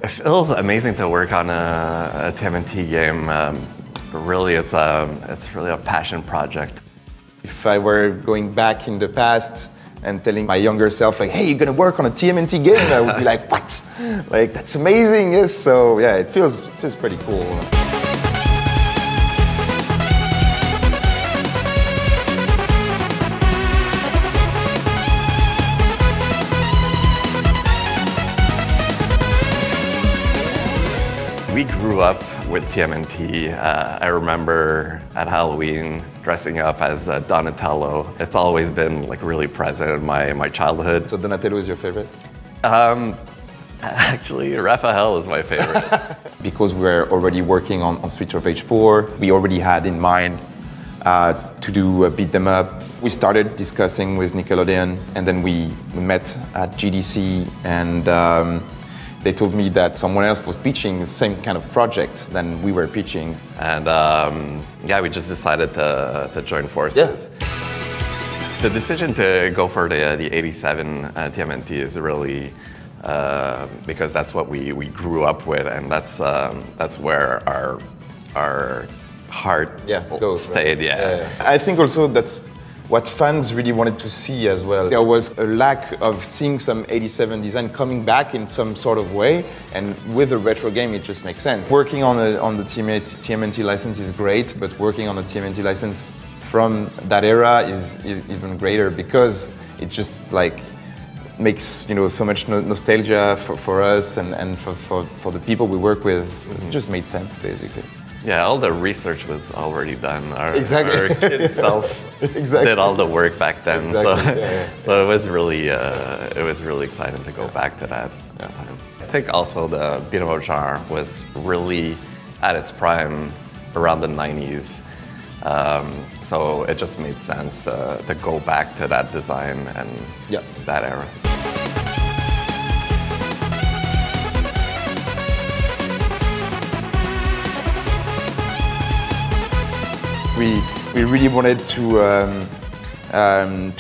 It feels amazing to work on a TMNT game. Really, it's really a passion project. If I were going back in the past and telling my younger self, like, hey, you're gonna work on a TMNT game, I would be like, what? Like, that's amazing, yes. So yeah, it feels pretty cool. We grew up with TMNT. I remember at Halloween dressing up as Donatello. It's always been like really present in my childhood. So Donatello is your favorite? Actually, Raphael is my favorite. Because we're already working on Streets of Rage 4, we already had in mind to do a beat them up. We started discussing with Nickelodeon, and then we met at GDC, and they told me that someone else was pitching the same kind of project than we were pitching. And yeah, we just decided to join forces. Yeah. The decision to go for the 87 TMNT is really because that's what we grew up with, and that's where our heart stayed. Right? Yeah. I think also that's what fans really wanted to see as well. There was a lack of seeing some 87 design coming back in some sort of way, and with a retro game it just makes sense. Working on the TMNT license is great, but working on the TMNT license from that era is even greater, because it just like makes, you know, so much nostalgia for us and for the people we work with. It just made sense, basically. Yeah, all the research was already done. Our kid self did all the work back then. So it was really exciting to go back to that time. I think also the beat 'em up genre was really at its prime around the 90s. So it just made sense to go back to that design and that era. We really wanted to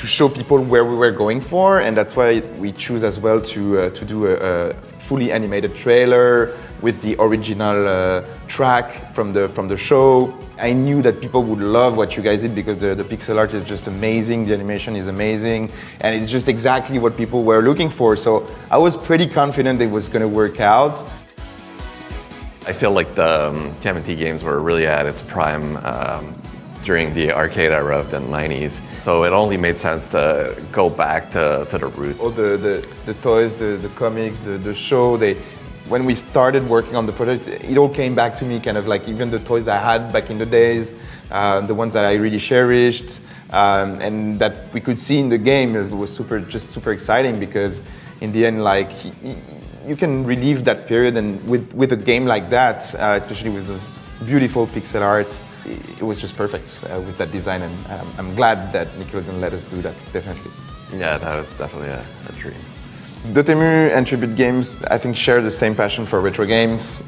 show people where we were going for, and that's why we choose as well to do a fully animated trailer with the original track from the show. I knew that people would love what you guys did, because the pixel art is just amazing, the animation is amazing, and it's just exactly what people were looking for. So I was pretty confident it was going to work out. I feel like the TMNT games were really at its prime during the arcade era of the 90s. So it only made sense to go back to the roots. All the toys, the comics, the show, when we started working on the project, it all came back to me, kind of like even the toys I had back in the days, the ones that I really cherished, and that we could see in the game. It was just super exciting, because in the end, like, you can relive that period, and with a game like that, especially with those beautiful pixel art, it was just perfect with that design, and I'm glad that Nickelodeon let us do that, definitely. Yeah, that was definitely a dream. Dotemu and Tribute Games, I think, share the same passion for retro games.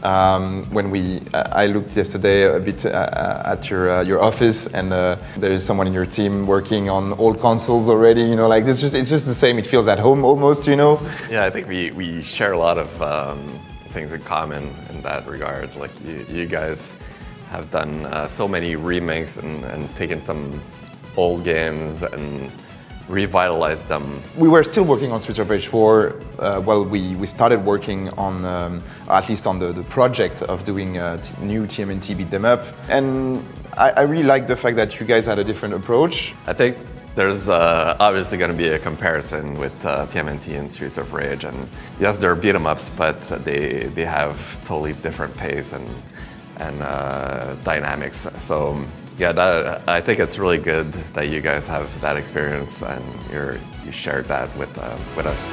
When I looked yesterday a bit at your office, and there is someone in your team working on old consoles already. You know, like it's just the same. It feels at home almost. You know. Yeah, I think we share a lot of things in common in that regard. Like you guys have done so many remakes and taken some old games and revitalized them. We were still working on Streets of Rage 4 while we started working on, at least on the project of doing a new TMNT beat them up. And I really like the fact that you guys had a different approach. I think there's obviously going to be a comparison with TMNT and Streets of Rage. And yes, they're beat 'em ups, but they have totally different pace and dynamics. So yeah, I think it's really good that you guys have that experience and you shared that with us.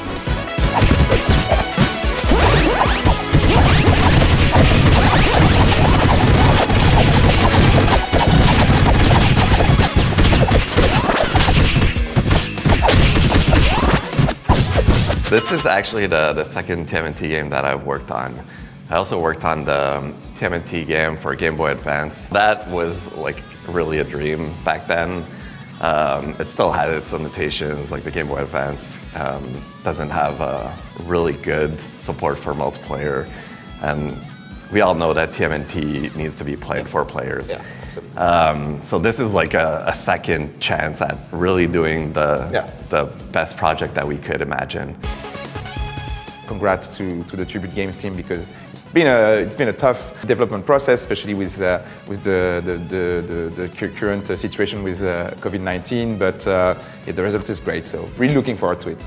This is actually the second TMNT game that I've worked on. I also worked on the TMNT game for Game Boy Advance. That was like really a dream back then. It still had its limitations, like the Game Boy Advance doesn't have really good support for multiplayer. And we all know that TMNT needs to be played for players. Yeah, so this is like a second chance at really doing the best project that we could imagine. Congrats to the Tribute Games team, because it's been a tough development process, especially with the current situation with COVID-19. But the result is great, so really looking forward to it.